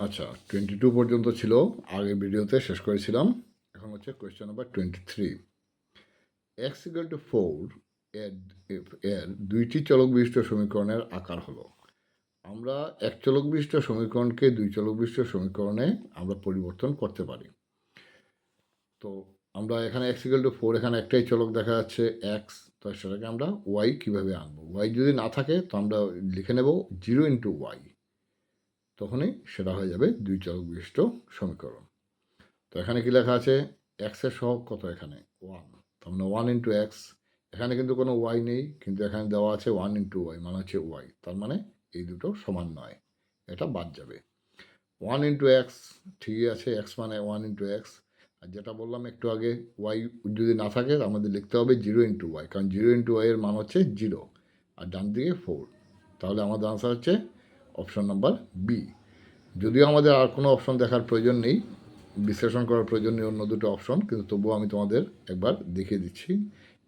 আচ্ছা, 22 পর্যন্ত ছিল, আগের ভিডিওতে শেষ করেছিলাম। এখন হচ্ছে question number 23। X equal two 4 এর এর দুইটি চলক বিশিষ্ট সমীকরণের আকার হলো। আমরা এক চলক বিশিষ্ট সমীকরণকে দুই চলক বিশিষ্ট সমীকরণে আমরা পরিবর্তন করতে পারি। তো আমরা এখানে এক্স ইকুয়াল টু 4, এখানে একটাই চলক দেখা যাচ্ছে এক্স, তো সেটাকে আমরা ওয়াই কীভাবে আনবো? ওয়াই যদি না থাকে তো আমরা লিখে নেব 0 ইন্টু ওয়াই, তখনই সেটা হয়ে যাবে দুই চলক বিশিষ্ট সমীকরণ। তো এখানে কি লেখা আছে? এক্সের সহগ কত? এখানে 1, তার মানে 1 ইন্টু এক্স। এখানে কিন্তু কোনো ওয়াই নেই, কিন্তু এখানে দেওয়া আছে 1 ইন্টু ওয়াই, মানে হচ্ছে ওয়াই, তার মানে এই দুটো সমান নয়, এটা বাদ যাবে। 1 ইন্টু এক্স ঠিকই আছে, এক্স মানে 1 ইন্টু এক্স। আর যেটা বললাম একটু আগে, ওয়াই যদি না থাকে আমাদের লিখতে হবে 0 ইন্টু ওয়াই, কারণ 0 ইন্টু ওয়াই এর মান হচ্ছে 0, আর ডান দিকে 4। তাহলে আমাদের আনসার হচ্ছে অপশন নাম্বার বি। যদিও আমাদের আর কোনো অপশন দেখার প্রয়োজন নেই, বিশ্লেষণ করার প্রয়োজন নেই অন্য দুটো অপশন, কিন্তু তবুও আমি তোমাদের একবার দেখিয়ে দিচ্ছি।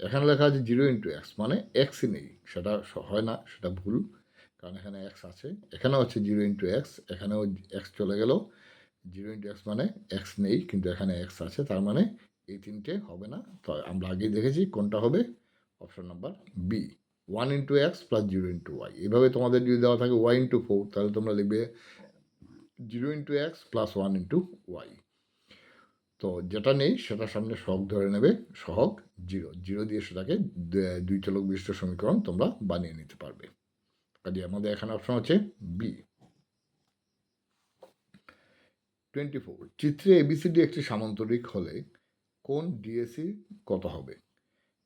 এখানে লেখা আছে 0 ইন্টু এক্স, মানে এক্সই নেই, সেটা হয় না, সেটা ভুল, কারণ এখানে এক্স আছে। এখানেও হচ্ছে 0 ইন্টু এক্স, এখানেও এক্স চলে গেল। 0 ইন্টু এক্স মানে এক্স নেই, কিন্তু এখানে এক্স আছে, তার মানে এই তিনটে হবে না। তো আমরা আগেই দেখেছি কোনটা হবে, option number B, 1 into x plus 0 into y. এভাবে তোমাদের যদি দেওয়া থাকে ওয়াই ইন্টু 4, তাহলে তোমরা লিখবে 0 into x plus 1 into y. তো যেটা নেই সেটার সামনে সহগ ধরে নেবে, সহগ 0, 0 দিয়ে সেটাকে দুই চলক বিশিষ্ট সমীকরণ তোমরা বানিয়ে নিতে পারবে। কাজে আমাদের এখানে অপশন হচ্ছে বি। 24, চিত্রে এবিসিডি একটি সামান্তরিক হলে কোন ডিএসি কত হবে?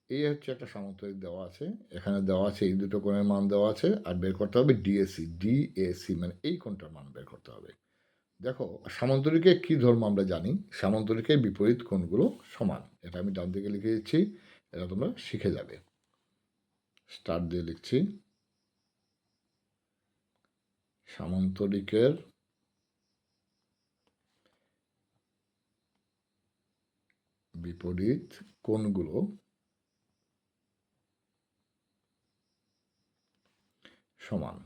এই হচ্ছে একটা সামান্তরিক দেওয়া আছে, এখানে দেওয়া আছে এই দুটো কোণের মান দেওয়া আছে, আর বের করতে হবে ডিএসি, ডিএসি মানে এই কোণটার মান বের করতে হবে। দেখো, সামান্তরিকে কি ধর্ম আমরা জানি, সামান্তরিকের বিপরীত কোণগুলো সমান, এটা আমি ডান দিকে লিখে দিচ্ছি, এটা তোমরা শিখে যাবে। স্টার দিয়ে লিখছি, সামান্তরিকের বিপরীত কোণগুলো সমান।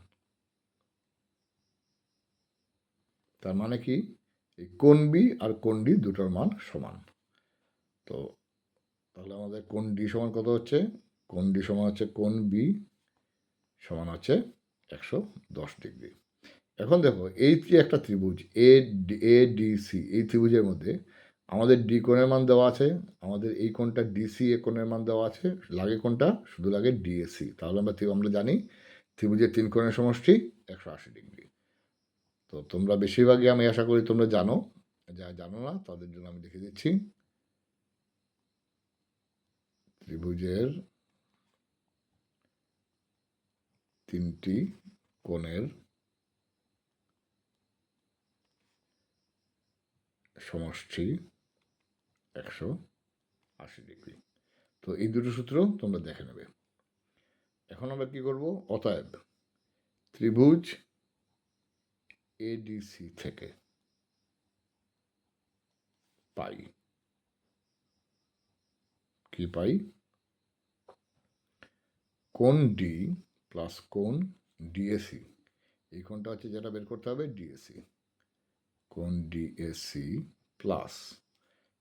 তার মানে কি, এই কোণ বি আর কোণ ডি দুটোর মান সমান। তো তাহলে আমাদের কোণ ডি সমান কত হচ্ছে? কোণ ডি সমান হচ্ছে কোণ বি সমান হচ্ছে 110 ডিগ্রি। এখন দেখো, এই যে একটা ত্রিভুজ এ ডি সি, এই ত্রিভুজের মধ্যে আমাদের ডি কোণের মান দেওয়া আছে, আমাদের এই কোণটা ডিসি এ কোণের মান দেওয়া আছে, লাগে কোণটা? শুধু লাগে ডিএসি। তাহলে আমরা জানি ত্রিভুজের তিন কোণের সমষ্টি 180 ডিগ্রি। তো তোমরা বেশিরভাগই, আমি আশা করি তোমরা জানো, যা জানো না তাদের জন্য আমি লিখে দিচ্ছি, ত্রিভুজের তিনটি কোণের সমষ্টি 180 ডিগ্রি। তো এই দুটো সূত্র তোমরা দেখে নেবে। এখন আমরা কি করব? অতএব ত্রিভুজ এডিসি থেকে পাই, কি পাই? কোণ ডি প্লাস কোণ ডিএসি, এই কোণটা হচ্ছে যেটা বের করতে হবে ডিএসি, কোণ ডিএসি প্লাস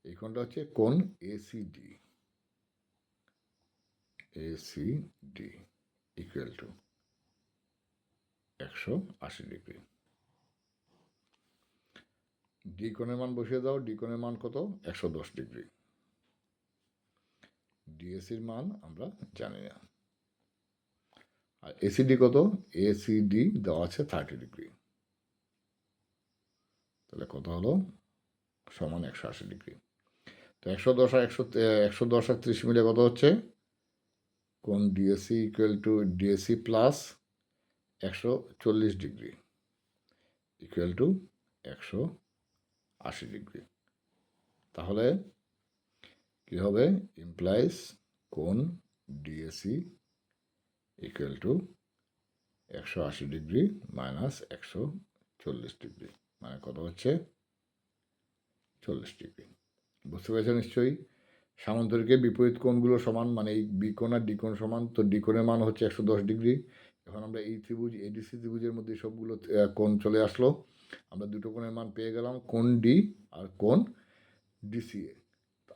এই কোণটা হচ্ছে কোণ ACD, ACD equal to 180 degree. D কোণের মান বসিয়ে দাও, ডি কোণের মান কত? 110 ডিগ্রি। ডিএসির মান আমরা জানি না। আর এসিডি কত? এসিডি দেওয়া আছে 30 ডিগ্রি। তাহলে কত হলো? সমান 180 ডিগ্রি। তো 110 আর 110 আর 30 মিলে কত হচ্ছে? কোণ DAC equal to DAC plus 140 degree equal to 180 degree. তাহলে কি হবে? ইমপ্লাইজ কোণ DAC equal to 180 degree minus 140 degree, মানে কত হচ্ছে? 40 ডিগ্রি। বুঝতে পেরেছো নিশ্চয়ই? সামান্তরিকের বিপরীত কোণগুলো সমান, মানে এই বি কোণ আর ডি কোণ সমান, তো ডি কোণের মান হচ্ছে 110 ডিগ্রি। এখন আমরা এই ত্রিভুজ এডিসি ত্রিভুজের মধ্যে সবগুলো কোণ চলে আসলো, আমরা দুটো কোণের মান পেয়ে গেলাম, কোণ ডি আর কোণ ডিসিএ,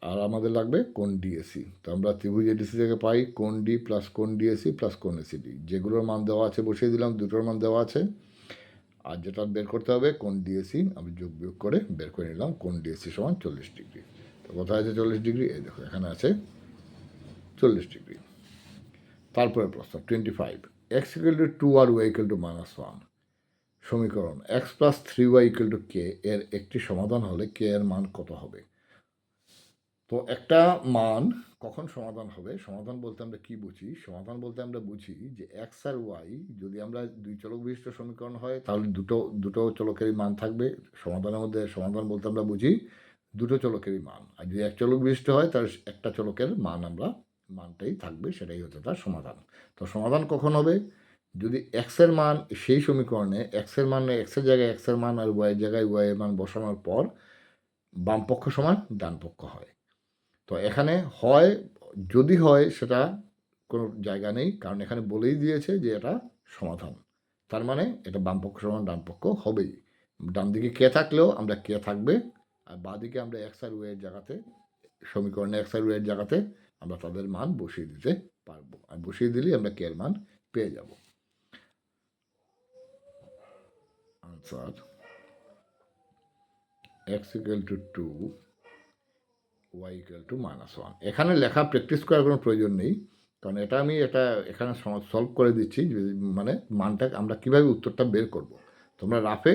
আর আমাদের লাগবে কোণ ডিএসি। তো আমরা ত্রিভুজ এডিসি থেকে পাই কোণ ডি প্লাস কোণ ডিএসি প্লাস কোণ এসিডি, যেগুলোর মান দেওয়া আছে বসিয়ে দিলাম, দুটোর মান দেওয়া আছে। আর যেটা বের করতে হবে কোণ ডিএসি, আমি যোগ বিয়োগ করে বের করে নিলাম কোণ ডিএসি সমান 40 ডিগ্রি। তো কোথায় আছে 40 ডিগ্রি? এই দেখো এখানে আছে 40 ডিগ্রি। তারপরে প্রশ্ন 25, x ইকুয়াল টু 2 আর y ইকুয়াল টু -1 সমীকরণ x plus 3y equal to k এর একটি সমাধান হলে k এর মান কত হবে? তো একটা মান কখন সমাধান হবে? সমাধান বলতে আমরা কি বুঝি? সমাধান বলতে আমরা বুঝি যে এক্স আর ওয়াই যদি আমরা দুই চলক বিশিষ্ট সমীকরণ হয় তাহলে দুটো চলকেরই মান থাকবে সমাধানের মধ্যে। সমাধান বলতে আমরা বুঝি দুটো চলকেরই মান, আর যদি এক চলক বিশিষ্ট হয় তাহলে একটা চলকের মানটাই থাকবে, সেটাই হচ্ছে তার সমাধান। তো সমাধান কখন হবে? যদি এক্সের মান সেই সমীকরণে এক্সের জায়গায় এক্সের মান আর ওয়াইয়ের জায়গায় ওয়াইয়ের মান বসানোর পর বাম পক্ষ সমান ডান পক্ষ হয়। তো এখানে যদি হয় সেটা কোনো জায়গা নেই, কারণ এখানে বলেই দিয়েছে যে এটা সমাধান, তার মানে এটা বাম পক্ষ সমান ডান পক্ষ হবেই। ডান দিকে কে থাকলেও আমরা কে থাকবে, আর বাঁ দিকে আমরা এক্স আর ওয়ের জায়গাতে, সমীকরণে এক্স আর ওয়ের জায়গাতে আমরা তাদের মান বসিয়ে দিতে পারবো, আর বসিয়ে দিলেই আমরা কে এর মান পেয়ে যাব। Answer x equal to 2, y equal to -1। এখানে লেখা প্র্যাকটিস করার কোনো প্রয়োজন নেই, কারণ আমি এখানে সলভ করে দিচ্ছি, মানে মানটা আমরা কীভাবে উত্তরটা বের করব। তোমরা রাফে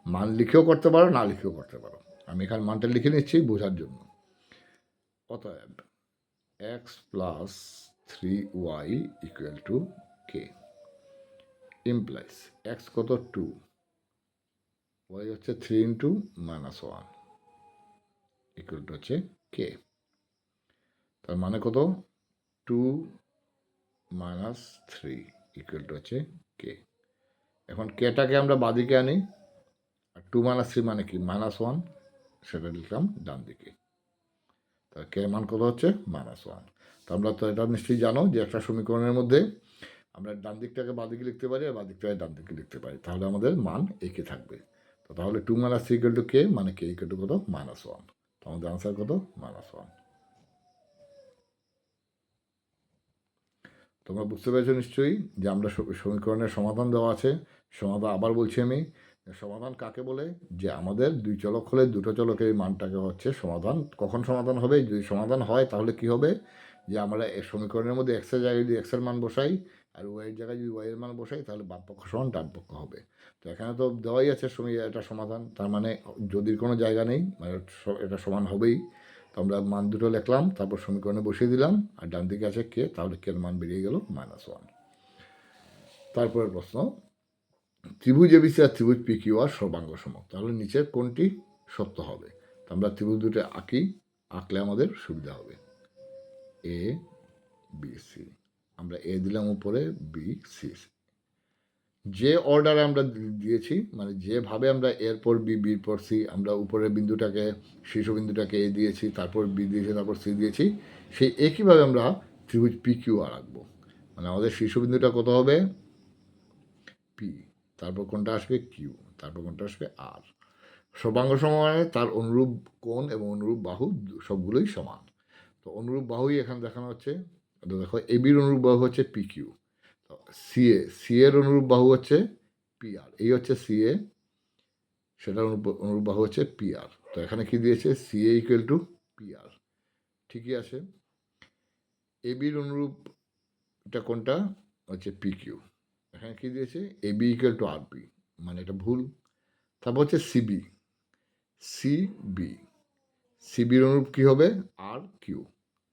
মান লিখেও করতে পারো, না লিখেও করতে পারো। আমি এখানে মানটা লিখে নিচ্ছি বোঝার জন্য। অতএব x plus 3y equal two কে ইমপ্লাইস এক্স কত 2, ওয়াই হচ্ছে 3 ইন্টু -1 ইকুয়াল টু হচ্ছে কে। তার মানে কত? 2 - 3 ইকুয়াল টু হচ্ছে কে। এখন কেটাকে আমরা বাদিকে আনি, আর 2 - 3 মানে কি? -1, সেটা লিখলাম ডান দিকে। তার কে মান কত হচ্ছে? -1। তো আমরা তো এটা নিশ্চয়ই জানো যে একটা সমীকরণের মধ্যে আমরা ডান দিকটাকে বাদিকে লিখতে পারি আর বাদিকটাকে ডান দিকে লিখতে পারি, তাহলে আমাদের মান একে থাকবে। তো তাহলে 2 - 3 ইকুয়াল টু কে, মানে কে ইকুয়াল টু কত? -1। তো আমাদের আনসার কত? -1। তোমরা বুঝতে পেরেছো নিশ্চয়ই যে আমরা সমীকরণের সমাধান দেওয়া আছে। সমাধান আবার বলছি আমি, সমাধান কাকে বলে? যে আমাদের দুই চলক হলে দুটো চলকের মানটাকে হচ্ছে সমাধান। কখন সমাধান হবে? যদি সমাধান হয় তাহলে কি হবে? যে আমরা সমীকরণের মধ্যে এক্সের জায়গায় যদি এক্সের মান বসাই আর ওয়াইয়ের জায়গায় যদি ওয়াইয়ের মান বসাই তাহলে বাম পক্ষ সমান ডান পক্ষ হবে। তো এখানে তো দেওয়াই আছে এটা সমাধান, তার মানে যদি কোনো জায়গা নেই, মানে এটা সমান হবেই। তো আমরা মান দুটো লিখলাম, তারপর সমীকরণে বসিয়ে দিলাম, আর ডান দিকে আছে কে, তাহলে কের মান বেরিয়ে গেল -1। তারপরের প্রশ্ন, ত্রিভুজ এবিসি আর ত্রিভুজ পি কিউ আর সর্বাঙ্গ সম, তাহলে নিচের কোনটি সত্য হবে? তো আমরা ত্রিভুজ দুটো আঁকলে আমাদের সুবিধা হবে। এ বি সি, আমরা এ দিলাম উপরে, বি সি। যে অর্ডারে আমরা দিয়েছি, মানে যেভাবে আমরা এর পর বি, বির পর সি, আমরা উপরের বিন্দুটাকে, শীর্ষবিন্দুটাকে এ দিয়েছি, তারপর বি দিয়েছি, তারপর সি দিয়েছি, সেই একইভাবে আমরা ত্রিভুজ পি কিউ আর আঁকবো। মানে আমাদের শীর্ষবিন্দুটা কত হবে? পি, তারপর কোনটা আসবে? কিউ, তারপর কোনটা আসবে? আর। সর্বাঙ্গ সম মানে তার অনুরূপ কোণ এবং অনুরূপ বাহু সবগুলোই সমান। তো অনুরূপ বাহুই এখানে দেখানো হচ্ছে। দেখো এবির অনুরূপ বাহু হচ্ছে পি কিউ, সি এর অনুরূপ বাহু হচ্ছে পি আর, এই হচ্ছে সি এ, সেটার অনুরূপ বাহু হচ্ছে পি আর। তো এখানে কি দিয়েছে? C A equal to P R, ঠিকই আছে। এবির অনুরূপ এটা কোনটা? হচ্ছে পি কিউ। এখানে কি দিয়েছে? AB equal to R P, মানে এটা ভুল। তারপর হচ্ছে সিবির অনুরূপ কী হবে? R Q.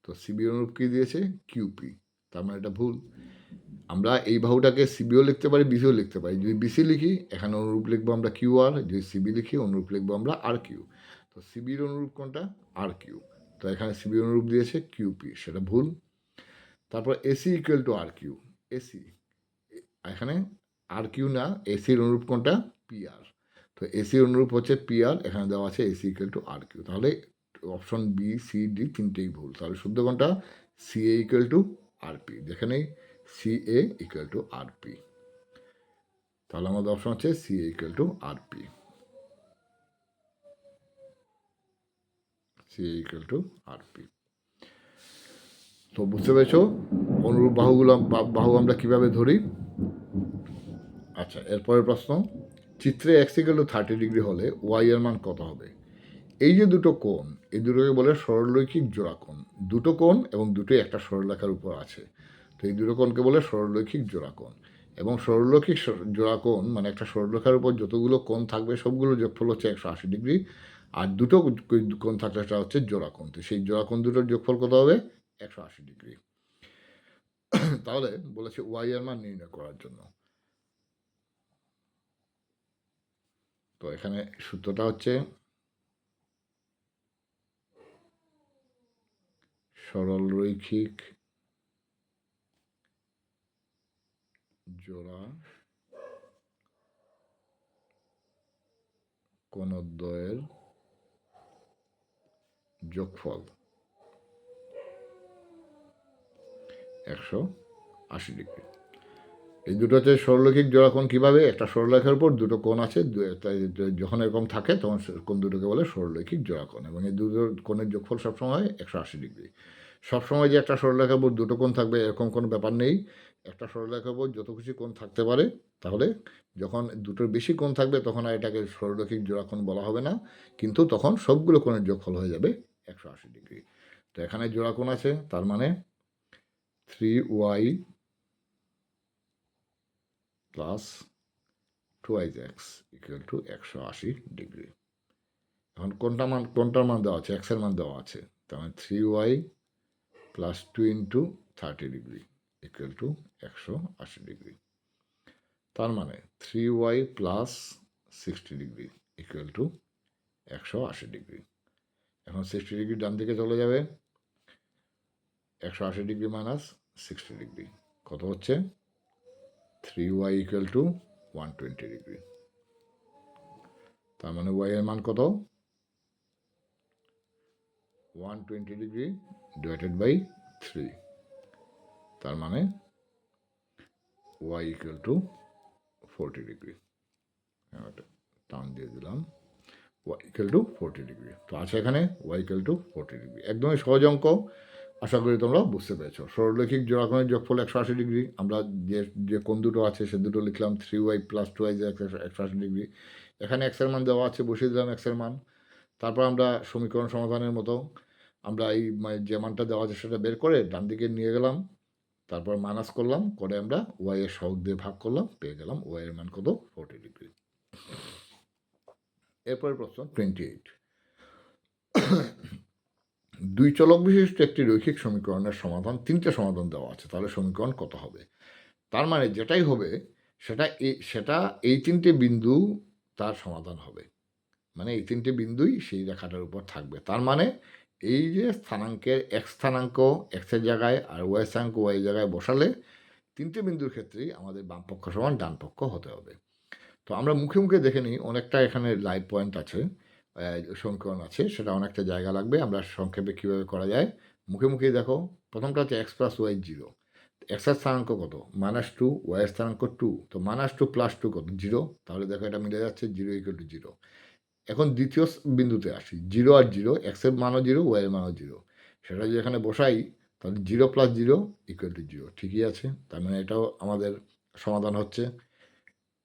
তো সিবির অনুরূপ কী দিয়েছে? কিউপি, তার মানে এটা ভুল। আমরা এই বাহুটাকে সিবিও লিখতে পারি, বিসিও লিখতে পারি। যদি বিসি লিখি এখানে অনুরূপ লিখবো আমরা কিউ আর, যদি সিবি লিখি অনুরূপ লিখবো আমরা আর কিউ। তো সিবির অনুরূপ কোনটা? R Q. তো এখানে সিবির অনুরূপ দিয়েছে কিউপি, সেটা ভুল। তারপর AC equal to R Q, AC, এখানে আর কিউ না, এসির অনুরূপ কোনটা? P R. তো এসির অনুরূপ হচ্ছে পি আর, এখানে দেওয়া আছে AC equal to R Q. তাহলে অপশন বি, সি, ডি তিনটেই ভুল। তাহলে শুদ্ধ কোনটা? C A equal to R P, যেখানে C A equal to R P. তাহলে আমাদের অপশন হচ্ছে C A equal to R P. C equal to R P. তো বুঝতে পেরেছ অনুরূপ বাহু আমরা কিভাবে ধরি। আচ্ছা, এরপরের প্রশ্ন, চিত্রে এক্স ইকুয়াল টু 30 ডিগ্রি হলে ওয়াই এর মান কত হবে? এই যে দুটো কোণ, এই দুটোকে বলে সরলরৈখিক জোড়া কোণ। দুটো কোণ এবং দুটোই একটা সরলরেখার উপর আছে, তো এই দুটো কোণকে বলে সরলরৈখিক জোড়া কোণ। এবং সরলরৈখিক জোড়া কোণ মানে একটা সরলরেখার উপর যতগুলো কোণ থাকবে সবগুলো যোগফল হচ্ছে 180 ডিগ্রি, আর দুটো কোণ থাকলে সেটা হচ্ছে জোড়া কোণ। তো সেই জোড়া কোণ দুটোর যোগফল কত হবে? 180 ডিগ্রি। তাহলে বলেছে ওয়াই এর মান নির্ণয় করার জন্য। তো এখানে সূত্রটা হচ্ছে সরলরৈখিক জোড়া কোণদ্বয়ের যোগফল 180 ডিগ্রি। এই দুটো হচ্ছে সরলরৈখিক জোড়া কোণ। কীভাবে? একটা সরলরেখার উপর দুটো কোণ আছে, যখন এরকম থাকে তখন কোণ দুটোকে বলে সরলরৈখিক জোড়া কোণ, এবং এই দুটো কোণের যোগফল সবসময় 180 ডিগ্রি। সবসময় যে একটা সরলরেখার উপর দুটো কোণ থাকবে এরকম কোনো ব্যাপার নেই। একটা সরলরেখার উপর যত খুশি কোণ থাকতে পারে, তাহলে যখন দুটোর বেশি কোণ থাকবে তখন আর এটাকে সরলরৈখিক জোড়া কোণ বলা হবে না, কিন্তু তখন সবগুলো কোণের যোগফল হয়ে যাবে 180 ডিগ্রি। তো এখানে জোড়া কোণ আছে, তার মানে 3y plus 2x equal to 180 degree. এখন কোনটার মান দেওয়া আছে? এক্সের মান দেওয়া আছে, তার মানে 3y plus 2 into 30 degree equal to 180 degree. তার মানে 3y plus 60 degree equal to 180 degree. এখন 60 ডিগ্রি ডান দিকে চলে যাবে, 180 ডিগ্রি মাইনাস 60 ডিগ্রি কত হচ্ছে? 3y equal two 120 degree. তার মানে y এর মান কত? 120 ডিগ্রি ডিভাইডেড বাই 3, তার মানে y ইকুয়াল টু 40 ডিগ্রি। টান দিয়ে দিলাম, y ইকুয়াল টু 40 ডিগ্রি। তো আছে এখানে y ইকুয়াল টু 40 ডিগ্রি। একদমই সহজ অঙ্ক, আশা করি তোমরা বুঝতে পেরেছো। সরলরৈখিক জোড়া কোণের যোগফল 180 ডিগ্রি। আমরা যে কোণ দুটো আছে সে দুটো লিখলাম 3y প্লাস 2y 180 ডিগ্রি। এখানে এক্সের মান দেওয়া আছে, বসিয়ে দিলাম এক্সের মান। তারপর আমরা সমীকরণ সমাধানের মতো আমরা এই যে মানটা দেওয়া আছে সেটা বের করে ডান দিকে নিয়ে গেলাম, তারপর মাইনাস করলাম, করে আমরা ওয়াই এর সহগ দিয়ে ভাগ করলাম, পেয়ে গেলাম ওয়াই এর মান কত? 40 ডিগ্রি। এরপরে প্রশ্ন 28, দুই চলক বিশিষ্ট একটি রৈখিক সমীকরণের সমাধান, তিনটে সমাধান দেওয়া আছে, তাহলে সমীকরণ কত হবে? তার মানে যেটাই হবে সেটা এই তিনটে বিন্দু তার সমাধান হবে, মানে এই তিনটে বিন্দুই সেই রেখাটার উপর থাকবে। তার মানে এই যে স্থানাঙ্কের এক্স স্থানাঙ্ক এক্সের জায়গায় আর ওয়াই স্থানাঙ্ক ওয়াই জায়গায় বসালে তিনটে বিন্দুর ক্ষেত্রেই আমাদের বাম পক্ষ সমান ডান পক্ষ হতে হবে। তো আমরা মুখে মুখে দেখে নিই, অনেকটা এখানে লাইভ পয়েন্ট আছে, সমীকরণ আছে, সেটা অনেকটা জায়গা লাগবে। আমরা সংক্ষেপে কীভাবে করা যায়, মুখে মুখেই দেখো। প্রথমটা হচ্ছে এক্স প্লাস ওয়াই 0, এক্সের স্থানাঙ্ক কত? -2, ওয়াইয়ের স্থানাঙ্ক 2, তো -2 প্লাস 2 কত? 0। তাহলে দেখো এটা মিলে যাচ্ছে, 0 ইকুয়াল টু 0। এখন দ্বিতীয় বিন্দুতে আসি, 0 আর 0, এক্সের মানও 0, ওয়াইয়ের মানও 0, সেটা যদি এখানে বসাই তাহলে 0 প্লাস 0 ইকুয়াল টু 0, ঠিকই আছে। তার মানে এটাও আমাদের সমাধান হচ্ছে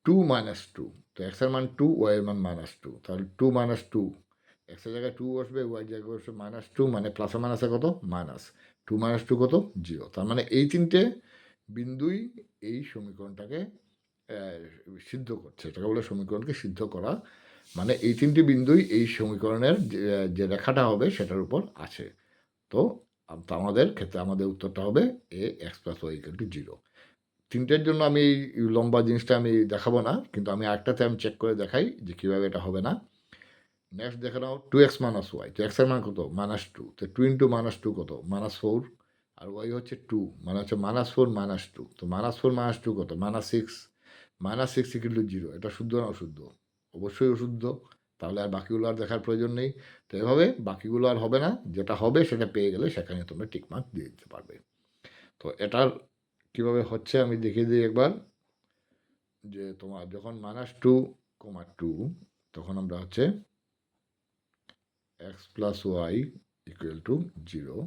2 মাইনাস 2, তো এক্সের মান 2, ওয়াইয়ের মান -2, তাহলে 2 মাইনাস 2, এক্সের জায়গায় 2 বসবে, ওয়াইয়ের জায়গায় বসবে -2, মানে প্লাসে মাইনাসে কত? মাইনাস 2 মাইনাস 2 কত? 0। তার মানে এই তিনটে বিন্দুই এই সমীকরণটাকে সিদ্ধ করছে, এটাকে বলে সমীকরণকে সিদ্ধ করা। মানে এই তিনটি বিন্দুই এই সমীকরণের যে রেখাটা হবে সেটার উপর আছে। তো আমাদের ক্ষেত্রে আমাদের উত্তরটা হবে a x plus y equal to 0। তিনটের জন্য আমি এই লম্বা জিনিসটা আমি দেখাবো না, কিন্তু আমি একটাতে আমি চেক করে দেখাই যে কীভাবে এটা হবে না। নেক্সট দেখে নাও 2x মাইনাস ওয়াই, তো এক্সের মান কত? -2, তো 2 ইন্টু -2 কত? -4, আর ওয়াই হচ্ছে 2, মানে হচ্ছে -4 -2, তো -4 -2 কত? -6, -6 ইকুয়াল টু 0। এটা শুদ্ধ না অশুদ্ধ? অবশ্যই অশুদ্ধ, তাহলে আর বাকিগুলো আর দেখার প্রয়োজন নেই। তো এভাবে বাকিগুলো আর হবে না, যেটা হবে সেটা পেয়ে গেলে সেখানে তোমরা টিকমার্ক দিয়ে দিতে পারবে। তো এটার কীভাবে হচ্ছে আমি দেখিয়ে দিই একবার, যে তোমার যখন -2, 2, তখন আমরা হচ্ছে x plus y equal to 0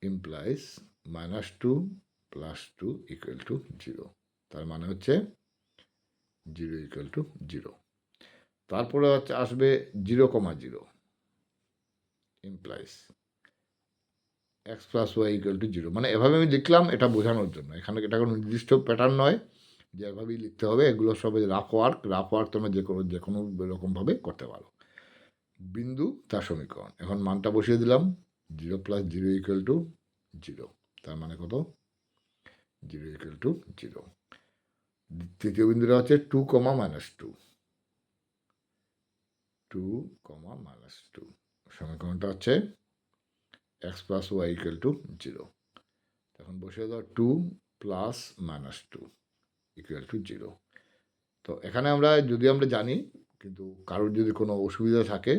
implies -2 + 2 equal to 0। তার মানে হচ্ছে 0 ইকুয়াল টু 0। তারপরে হচ্ছে আসবে 0,0 implies x + y equal to 0। মানে এভাবে আমি লিখলাম এটা বোঝানোর জন্য। এখানে এটা কোনো নির্দিষ্ট প্যাটার্ন নয় যে এভাবেই লিখতে হবে। এগুলো সব রাফ ওয়ার্ক তোমরা যে কোনো রকমভাবে করতে পারো। বিন্দু তার সমীকরণ। এখন মানটা বসিয়ে দিলাম 0 + 0 ইকুয়াল টু 0। তার মানে কত? 0 ইকুয়াল টু 0। তৃতীয় বিন্দুটা হচ্ছে 2, -2 2, -2 সমীকরণটা হচ্ছে x + y ইকুয়াল টু 0। এখন বসিয়ে দাও 2 + -2 ইকুয়াল টু 0। তো এখানে যদি আমরা জানি, কিন্তু কারোর যদি কোনো অসুবিধা থাকে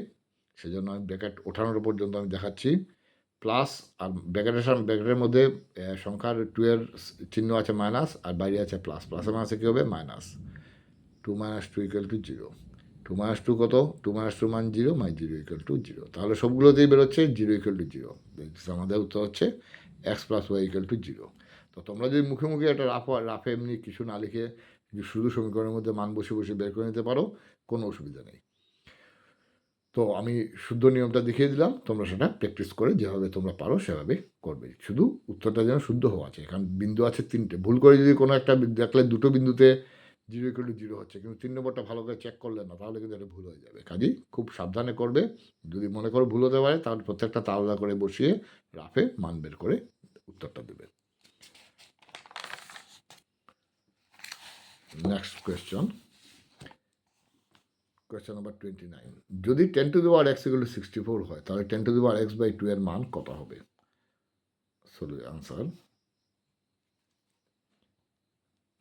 সেজন্য আমি ব্র্যাকেট ওঠানোর পর্যন্ত আমি দেখাচ্ছি। প্লাস আর ব্র্যাকেটের মধ্যে সংখ্যার 2 এর চিহ্ন আছে মাইনাস, আর বাইরে আছে প্লাস। প্লাসের মাসে কী হবে? মাইনাস। 2 - 2 equal to 0। 2 - 2 কত? 2 - 2 মান 0, 0 ইকুয়াল টু 0। তাহলে সবগুলোতেই বেরোচ্ছে 0 ইকুয়াল টু 0। আমাদের উত্তর হচ্ছে x + y ইকুয়াল টু 0। তো তোমরা যদি মুখে মুখে একটা রাফে এমনি কিছু না লিখে শুধু সমীকরণের মধ্যে মান বসে বসে বের করে নিতে পারো, কোনো অসুবিধা নেই। তো আমি শুদ্ধ নিয়মটা দেখিয়ে দিলাম, তোমরা সেটা প্র্যাকটিস করে যেভাবে তোমরা পারো সেভাবে করবে। শুধু উত্তরটা যেন শুদ্ধ হওয়া আছে। কারণ বিন্দু আছে 3টে, ভুল করে যদি কোনো একটা দেখলে 2টো বিন্দুতে 0 ইকুয়াল টু 0 হচ্ছে, কিন্তু 3 নম্বরটা ভালো করে চেক করলে না, তাহলে কিন্তু এটা ভুল হয়ে যাবে। কাজেই খুব সাবধানে করবে। যদি মনে করো ভুল হতে পারে, তাহলে প্রত্যেকটা আলাদা করে বসিয়ে রাফে মান বের করে উত্তরটা দেবে। Next question number 29। যদি 10 to the power x equal to 64 হয়, তাহলে 10 টু দি পাওয়ার x/2 এর মান কত হবে? Answer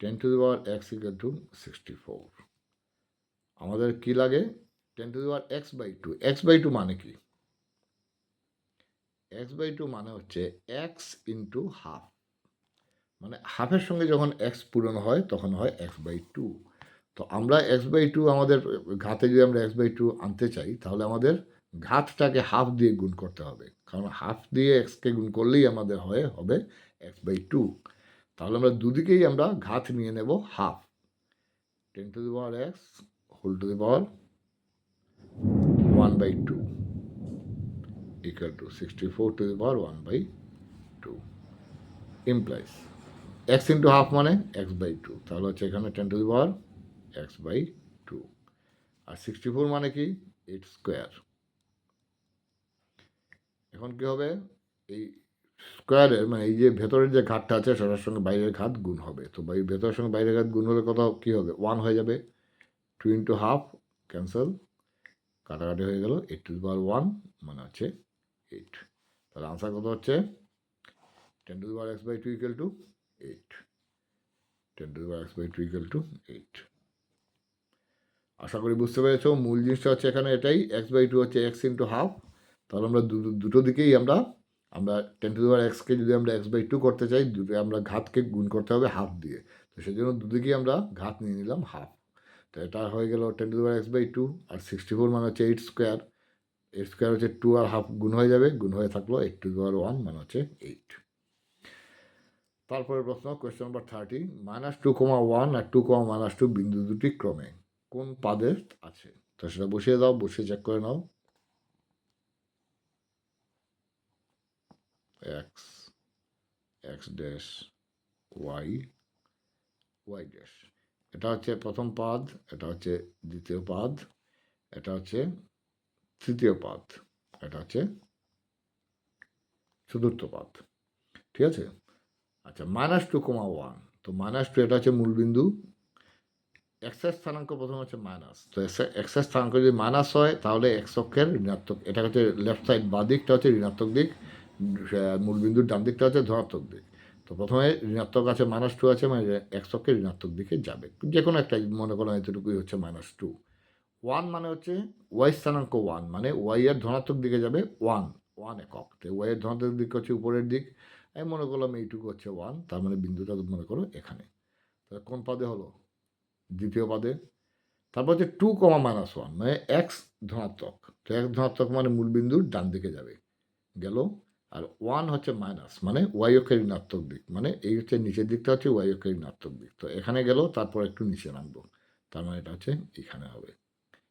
10 to the power x equal to 64। আমাদের কি লাগে? 10 to the power x/2। x/2 মানে কি? x/2 মানে হচ্ছে x ইন্টু হাফ। মানে হাফের সঙ্গে যখন x পূরণ হয় তখন হয় x/2। তো আমরা x/2 আমাদের ঘাতে যদি আমরা x/2 আনতে চাই, তাহলে আমাদের ঘাতটাকে হাফ দিয়ে গুণ করতে হবে। কারণ হাফ দিয়ে এক্সকে গুণ করলেই আমাদের হবে x/2। তাহলে আমরা দুদিকেই আমরা ঘাত নিয়ে নেব half. 10 to the power x whole to the power 1/2 equal to 64 to the power 1/2 implies x into half মানে x/2। তাহলে হচ্ছে এখানে 10 টু দি পাওয়ার x/2। আর 64 মানে কি? 8 স্কোয়ার। এখন কি হবে? এই স্কোয়ারের মানে এই যে ভেতরের যে ঘাতটা আছে সেটার সঙ্গে বাইরের ঘাত গুণ হবে। তো ভেতরের সঙ্গে বাইরের ঘাত গুণ হলে কত কী হবে? 1 হয়ে যাবে। 2 ইন্টু হাফ ক্যান্সেল, কাটাকাটি হয়ে গেল। 8 টু দি পাওয়ার 1 মানে হচ্ছে 8। তাহলে আনসার কত হচ্ছে? 10 to the power x/2 equal to 8। 10 to the power x/2 equal to 8। আশা করি বুঝতে পেরেছ। মূল জিনিসটা হচ্ছে এখানে এটাই, x/2 হচ্ছে x ইন্টু হাফ। তাহলে আমরা দুটো দিকেই আমরা 10 টু দি পাওয়ার এক্সকে যদি আমরা x/2 করতে চাই, আমরা ঘাতকে গুণ করতে হবে হাফ দিয়ে। তো সেই জন্য দুদিকেই আমরা ঘাত নিয়ে নিলাম হাফ। তো এটা হয়ে গেল 10 টু দি পাওয়ার x/2। আর 64 মানে হচ্ছে 8 স্কোয়ার। 8 স্কোয়ার হচ্ছে 2 আর হাফ গুণ হয়ে যাবে, গুণ হয়ে থাকলো 8 টু দি পাওয়ার 1 মানে হচ্ছে 8। তারপরে প্রশ্ন কোয়েশ্চন নাম্বার 30। -2,1 আর 2, -2 বিন্দু দুটি ক্রমে কোন পাদে আছে? তো সেটা বসিয়ে দাও, বসিয়ে চেক করে নাও। x ড্যাশ y ড্যাশ, এটা হচ্ছে প্রথম পাদ, এটা হচ্ছে দ্বিতীয় পাদ, এটা হচ্ছে তৃতীয় পাদ, এটা হচ্ছে চতুর্থ পাদ। ঠিক আছে? আচ্ছা, -2,1। তো -2 এটা হচ্ছে মূলবিন্দু। এক্সের স্থানাঙ্ক প্রথমে হচ্ছে মাইনাস। তো এক্সের স্থানাঙ্ক যদি মাইনাস হয়, তাহলে এক্স অক্ষের ঋণাত্মক, এটা হচ্ছে লেফট সাইড, বাঁ দিকটা হচ্ছে ঋণাত্মক দিক, মূলবিন্দুর ডান দিকটা হচ্ছে ধনাত্মক দিক। তো প্রথমে ঋণাত্মক আছে, -2 আছে, মানে এক্স অক্ষের ঋণাত্মক দিকে যাবে। যে কোনো একটা মনে করলাম, এতটুকুই হচ্ছে -2। 1 মানে হচ্ছে ওয়াই স্থানাঙ্ক 1, মানে ওয়াই এর ধনাত্মক দিকে যাবে 1 একক। তো ওয়াই এর ধনাত্মক দিক হচ্ছে উপরের দিক। আমি মনে করলাম এইটুকু হচ্ছে 1, তার মানে বিন্দুটা মনে করো এখানে। তাহলে কোন পাদে হলো? দ্বিতীয় পাদে। তারপর হচ্ছে 2, -1 মানে এক্স ধনাত্মক। তো এক্স ধনাত্মক মানে মূলবিন্দুর ডান দিকে যাবে। গেল, আর 1 হচ্ছে মাইনাস, মানে ওয়াই অক্ষের ঋণাত্মক দিক, মানে এই হচ্ছে নিচের দিকটা হচ্ছে ওয়াই অক্ষের ঋণাত্মক দিক। তো এখানে গেল, তারপর একটু নিচে নামবো, তার মানে এটা হচ্ছে এখানে হবে।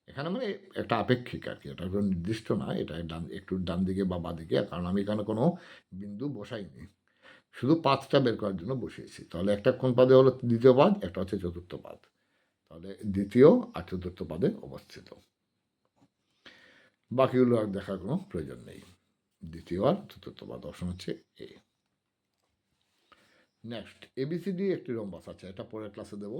এখানে মানে একটা আপেক্ষিক আর কি, এটা কোনো নির্দিষ্ট না, এটা একটু ডান দিকে বা বাঁ দিকে, কারণ আমি এখানে কোনো বিন্দু বসাইনি, শুধু পাতটা বের করার জন্য বসিয়েছি। তাহলে একটা কোন পাদে হলো দ্বিতীয় পাদ, একটা হচ্ছে চতুর্থ পাদ, তাহলে দ্বিতীয় আর চতুর্থ পাদে অবস্থিত। বাকিগুলো আর দেখার কোনো প্রয়োজন নেই। দ্বিতীয় আর চতুর্থ পাদ, অপশন হচ্ছে এ। নেক্সট, এবিসিডি একটি রম্বাস আছে, এটা পরের ক্লাসে দেবো।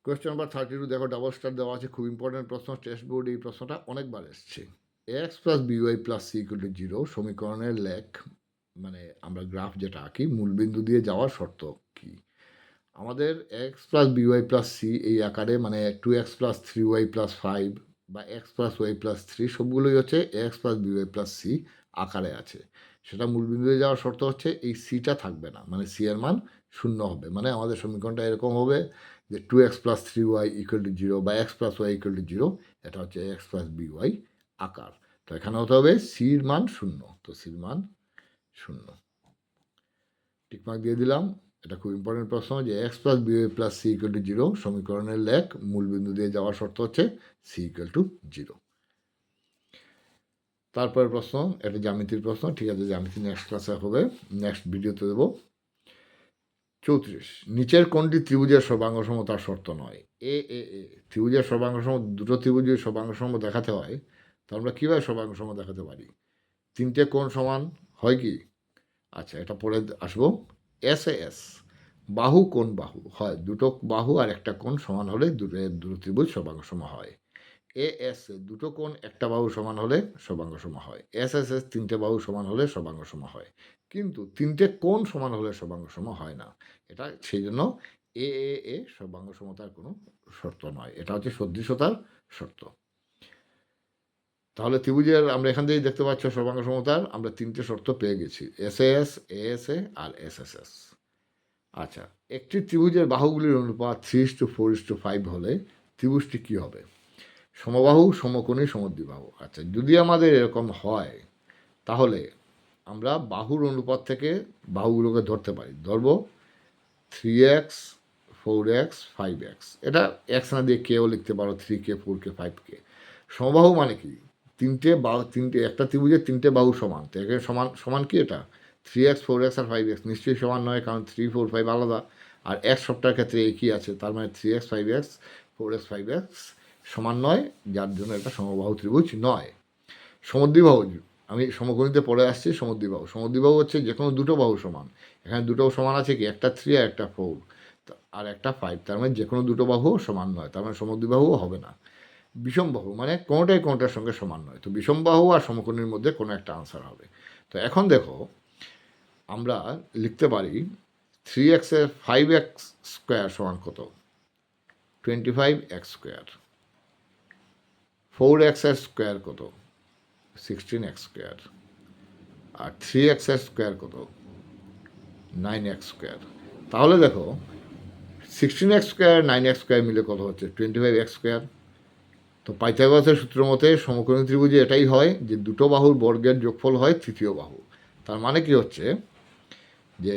কোয়েশ্চেন নাম্বার 32 দেখো, ডাবল স্টার দেওয়া আছে, খুব ইম্পর্টেন্ট প্রশ্ন, টেস্ট বোর্ড এই প্রশ্নটা অনেকবার এসছে। X plus b y plus c equal to 0 সমীকরণের লেখ, মানে আমরা গ্রাফ যেটা আঁকি, মূলবিন্দু দিয়ে যাওয়ার শর্ত কি? আমাদের x plus b y plus c এই আকারে, মানে 2x প্লাস 3y প্লাস 5 বা এক্স প্লাস ওয়াই প্লাস 3 সবগুলোই হচ্ছে x plus b y plus c আকারে আছে। সেটা মূলবিন্দুতে যাওয়ার শর্ত হচ্ছে এই সিটা থাকবে না, মানে সি এর মান 0 হবে। মানে আমাদের সমীকরণটা এরকম হবে যে 2x plus 3y equal to 0 বা x plus y equal to 0, এটা হচ্ছে এক্স প্লাস বিওয়াই আকার। তো এখানে হতে হবে সির মান 0, তো সির মান 0, টিকমার্ক দিয়ে দিলাম। এটা খুব ইম্পর্টেন্ট প্রশ্ন, যে x plus b y plus c equal to 0 সমীকরণের লেখ মূলবিন্দু দিয়ে যাওয়ার শর্ত হচ্ছে সি ইকুয়াল টু 0। তারপরের প্রশ্ন, এটা জ্যামিতির প্রশ্ন, ঠিক আছে, জ্যামিতি নেক্সট ক্লাসে হবে, নেক্সট ভিডিওতে দেবো। 34, নিচের কোনটি ত্রিভুজের সর্বাঙ্গসম তার শর্ত নয়? এ এ এ ত্রিভুজের সর্বাঙ্গসম, দুটো ত্রিভুজের সর্বাঙ্গসম দেখাতে হয়, তো আমরা কীভাবে সর্বাঙ্গসম দেখাতে পারি? তিনটে কোণ সমান হয় কি? আচ্ছা, এটা পরে আসবো। এস এ এস, বাহু কোণ বাহু হয়, দুটো বাহু আর একটা কোণ সমান হলে দুটো ত্রিভুজ সর্বাঙ্গসম হয়। এ এস, দুটো কোণ একটা বাহু সমান হলে সর্বাঙ্গসম হয়। এস এস এস, তিনটে বাহু সমান হলে সর্বাঙ্গসম হয়, কিন্তু তিনটে কোণ সমান হলে সর্বাঙ্গসম হয় না। এটা সেই জন্য এ এ এ সর্বাঙ্গসমতার কোনো শর্ত নয়, এটা হচ্ছে সদৃশতার শর্ত। তাহলে ত্রিভুজের আমরা এখান থেকেই দেখতে পাচ্ছি সর্বাঙ্গসমতার আমরা তিনটে শর্ত পেয়ে গেছি, S S, A S A R S S S. আচ্ছা, একটি ত্রিভুজের বাহুগুলির অনুপাত 3:4:5 হলে ত্রিভুজটি কী হবে? সমবাহু, সমকোণী, সমদ্বিবাহু। আচ্ছা, যদি আমাদের এরকম হয়, তাহলে আমরা বাহুর অনুপাত থেকে বাহুগুলোকে ধরতে পারি। ধরব 3x, 4x, 5x, এটা এক্স না দিয়ে কেও লিখতে পারো, 3k, 4k, 5k। সমবাহু মানে কি? একটা ত্রিভুজের তিনটে বাহু সমান, তো এখানে সমান সমান কি এটা? 3x, 4x আর 5x নিশ্চয়ই সমান নয়, কারণ 3, 4, 5 আলাদা, আর এক সবটার ক্ষেত্রে একই আছে, তার মানে 3x, 5x, 4x, 5x সমান নয়, যার জন্য এটা সমবাহু ত্রিভুজ নয়। সমদ্বিবাহু, আমি সমকোণীতে পড়ে আসছি। সমদ্বিবাহু হচ্ছে যে কোনো দুটো বাহু সমান, এখানে দুটো সমান আছে কি, একটা 3 আর একটা 4 আর একটা 5, তার মানে যে কোনো দুটো বাহু সমান নয়, তার মানে সমদ্বিবাহুও হবে না। বিষমবাহু মানে কোনোটাই কোনোটার সঙ্গে সমান নয়, তো বিষমবাহু আর সমকোণীর মধ্যে কোনো একটা আনসার হবে। তো এখন দেখো, আমরা লিখতে পারি 3x এর 5x স্কোয়ার সমান কত? 25x square. 4x এর স্কোয়ার কত? 16x square. আর 3x এর স্কোয়ার কত? 9x square. তাহলে দেখো, 16x স্কোয়ার 9x স্কোয়ার মিলে কত হচ্ছে? 25x square. তো পাইথাগোরাসের সূত্র মতে সমকোণী ত্রিভুজে এটাই হয় যে দুটো বাহুর বর্গের যোগফল হয় তৃতীয় বাহু। তার মানে কি হচ্ছে যে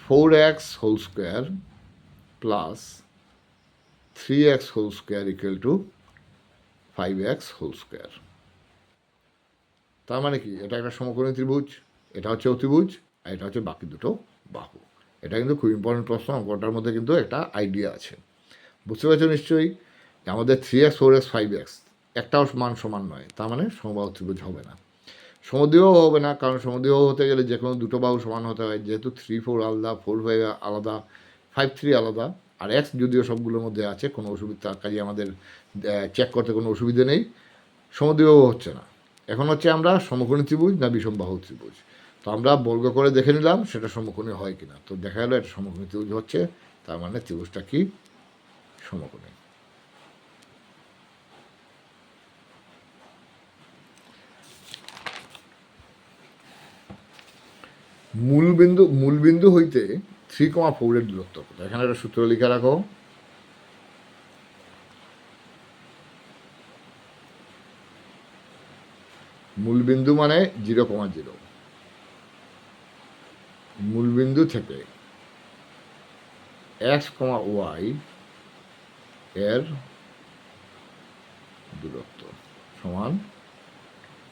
4x whole square plus 3x whole square equal to 5x whole square. তার মানে কি, এটা একটা সমকোণী ত্রিভুজ, এটা হচ্ছে অতিভুজ, আর এটা হচ্ছে বাকি দুটো বাহু। এটা কিন্তু খুব ইম্পর্টেন্ট প্রশ্ন, অঙ্কটার মধ্যে কিন্তু একটা আইডিয়া আছে। বুঝতে পারছো নিশ্চয়ই যে আমাদের 3x, 4x, 5x একটাও মান সমান নয়, তার মানে সমবাহু ত্রিভুজ হবে না। সমদ্বিবাহু হবে না, কারণ সমদ্বিবাহু হতে গেলে যে কোনো দুটো বাহু সমান হতে হয়, যেহেতু 3, 4 আলাদা, 4, 5 আলাদা, 5, 3 আলাদা, আর x যদিও সবগুলোর মধ্যে আছে, কোনো অসুবিধা, কাজে আমাদের চেক করতে কোনো অসুবিধে নেই। সমদ্বিবাহু হচ্ছে না। এখন হচ্ছে আমরা সমকোণী ত্রিভুজ না বিষমবাহু ত্রিভুজ, তো আমরা বর্গ করে দেখে নিলাম সেটা সমকোণী হয় কিনা, তো দেখা গেলো এটা সমকোণী ত্রিভুজ হচ্ছে, তার মানে ত্রিভুজটা কি? সমকোণী। মূলবিন্দু হইতে 3,4 এর দূরত্ব, এখানে একটা সূত্র লিখে রাখো। মূলবিন্দু মানে 0,0, মূলবিন্দু থেকে এক্স কমা ওয়াই এর দূরত্ব সমান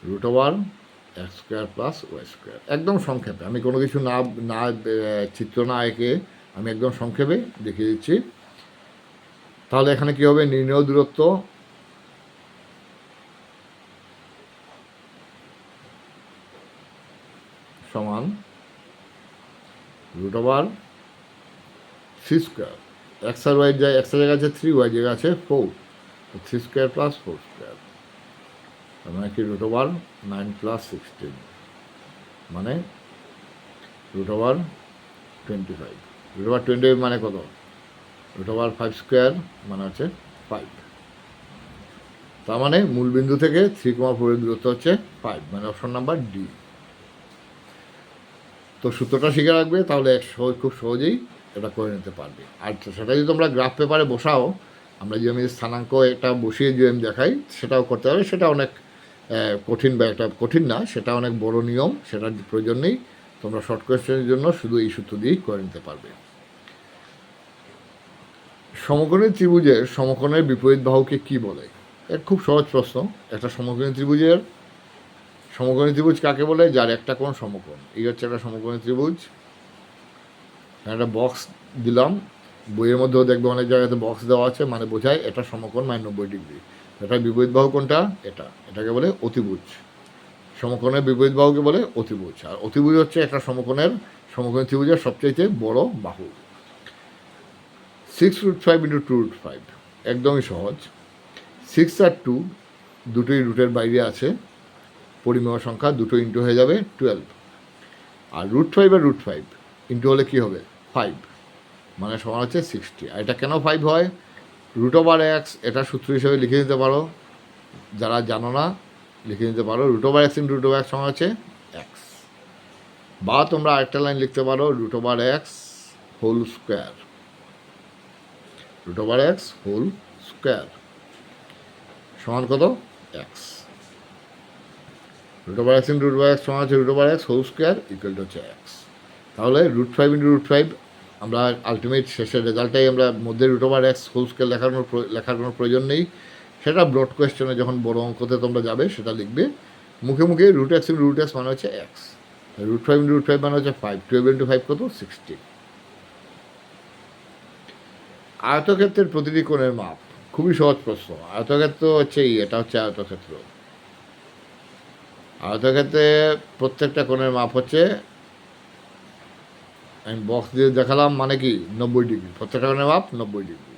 √(x² + y²). একদম সংক্ষেপে, আমি কোনো কিছু না চিত্র না এঁকে আমি একদম সংক্ষেপে দেখিয়ে দিচ্ছি। তাহলে এখানে কী হবে, নির্ণেয় দূরত্ব সমান √(c²). এক্স আর ওয়াই যায়, এক্সের জায়গা আছে 3, ওয়াই জায়গা আছে 4, 3² + 4², মানে কি √9 + 16, মানে √25। √25 মানে কত? √5² মানে হচ্ছে 5। তার মানে মূলবিন্দু থেকে 3,4 এর দূরত্ব হচ্ছে 5, মানে অপশন নাম্বার ডি। তো সূত্রটা শিখে রাখবে, তাহলে খুব সহজেই এটা করে নিতে পারবে। আর সেটা যদি তোমরা গ্রাফ পেপারে বসাও, আমরা যে আমি স্থানাঙ্ক এটা বসিয়ে যে আমি দেখাই, সেটাও করতে পারবে। সেটা অনেক কঠিন বা একটা কঠিন না, সেটা অনেক বড় নিয়ম, সেটার প্রয়োজন নেই। তোমরা শর্ট কোয়েশ্চেনের জন্য শুধু এই সূত্র দিয়েই করে নিতে পারবে। সমকোণী ত্রিভুজের সমকোণের বিপরীত বাহুকে কি বলে? এর খুব সহজ প্রশ্ন। একটা সমকোণী ত্রিভুজ কাকে বলে? যার একটা কোণ সমকোণ। এই হচ্ছে একটা সমকোণী ত্রিভুজ। একটা বক্স দিলাম, বইয়ের মধ্যেও দেখবে অনেক জায়গাতে বক্স দেওয়া আছে, মানে বোঝায় এটা সমকোণ মানে 90 ডিগ্রি। এটার বিপরীত বাহু কোনটা? এটাকে বলে অতিভুজ। সমকোণের বিপরীত বাহুকে বলে অতিভুজ। আর অতিভুজ হচ্ছে একটা সমকোণী ত্রিভুজের সবচাইতে বড় বাহু। 6√5 × 2√5 একদমই সহজ। 6 আর 2 দুটোই রুটের বাইরে আছে, পরিমেয় সংখ্যা, দুটো ইন্টু হয়ে যাবে 12। আর √5 আর √5 ইন্টু হলে কী হবে? 5, মানে সমান হচ্ছে 60। আর এটা কেন 5 হয়? √(x) এটা সূত্র হিসেবে লিখে নিতে পারো, যারা জানো না লিখে নিতে পারো। √(x) × √(x) সমান হচ্ছে x। বা তোমরা আরেকটা লাইন লিখতে পারো, √(x) whole square, √(x) whole square সমান কত? x। √(x) × √(x) সমান হচ্ছে √(x) whole square equal to হচ্ছে x। তাহলে √5 × √5 আমরা আলটিমেট শেষের রেজাল্টটাই আমরা মধ্যে √(x) হোল স্কোয়ার লেখার কোনো প্রয়োজন নেই। সেটা ব্রড কোয়েশ্চনে যখন বড় অঙ্কতে তোমরা যাবে সেটা লিখবে মুখে মুখে। √(x) × √(x) মানে হচ্ছে x, √5 × √5 মানে হচ্ছে 5। 12 × 5 কত? 60। আয়তক্ষেত্রের প্রতিটি কোণের মাপ, খুবই সহজ প্রশ্ন। আয়তক্ষেত্র হচ্ছে এটা হচ্ছে আয়তক্ষেত্র। আয়তক্ষেত্রে প্রত্যেকটা কোণের মাপ হচ্ছে, আমি বক্স দিয়ে দেখালাম মানে কি 90 ডিগ্রি। প্রত্যেকটা কোণের মাপ 90 ডিগ্রি।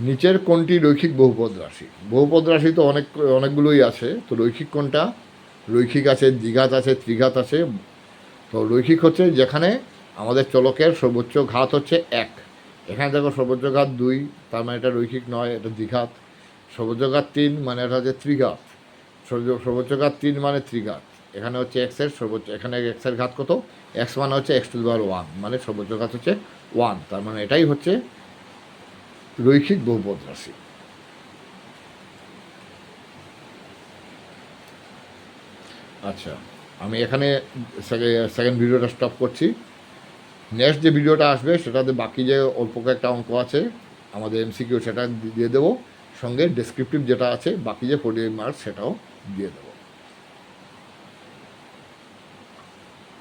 নিচের কোণটি রৈখিক বহুপদ রাশি। বহুপদ রাশি তো অনেকগুলোই আছে। তো রৈখিক কোণটা, রৈখিক আছে, দ্বিঘাত আছে, ত্রিঘাত আছে। তো রৈখিক হচ্ছে যেখানে আমাদের চলকের সর্বোচ্চ ঘাত হচ্ছে 1। এখানে দেখো সর্বোচ্চ ঘাত 2, তার মানে এটা রৈখিক নয়, এটা দ্বিঘাত। সর্বোচ্চ ঘাত 3 মানে এটা হচ্ছে ত্রিঘাত। সর্বোচ্চ ঘাত 3 মানে ত্রিঘাত। এখানে হচ্ছে এক্সের সর্বোচ্চ, এখানে এক্সের ঘাত কত? এক্স মানে হচ্ছে x⁻1, মানে সর্বোচ্চ ঘাত হচ্ছে 1। তার মানে এটাই হচ্ছে রৈখিক বহুপদ রাশি। আচ্ছা, আমি এখানে সেকেন্ড ভিডিওটা স্টপ করছি। নেক্সট যে ভিডিওটা আসবে সেটাতে বাকি যে অল্প কয়েকটা অঙ্ক আছে আমাদের MCQ, সেটা দিয়ে দেবো। সঙ্গে ডেসক্রিপটিভ যেটা আছে বাকি যে 48 মার্কস সেটাও দিয়ে দেবো।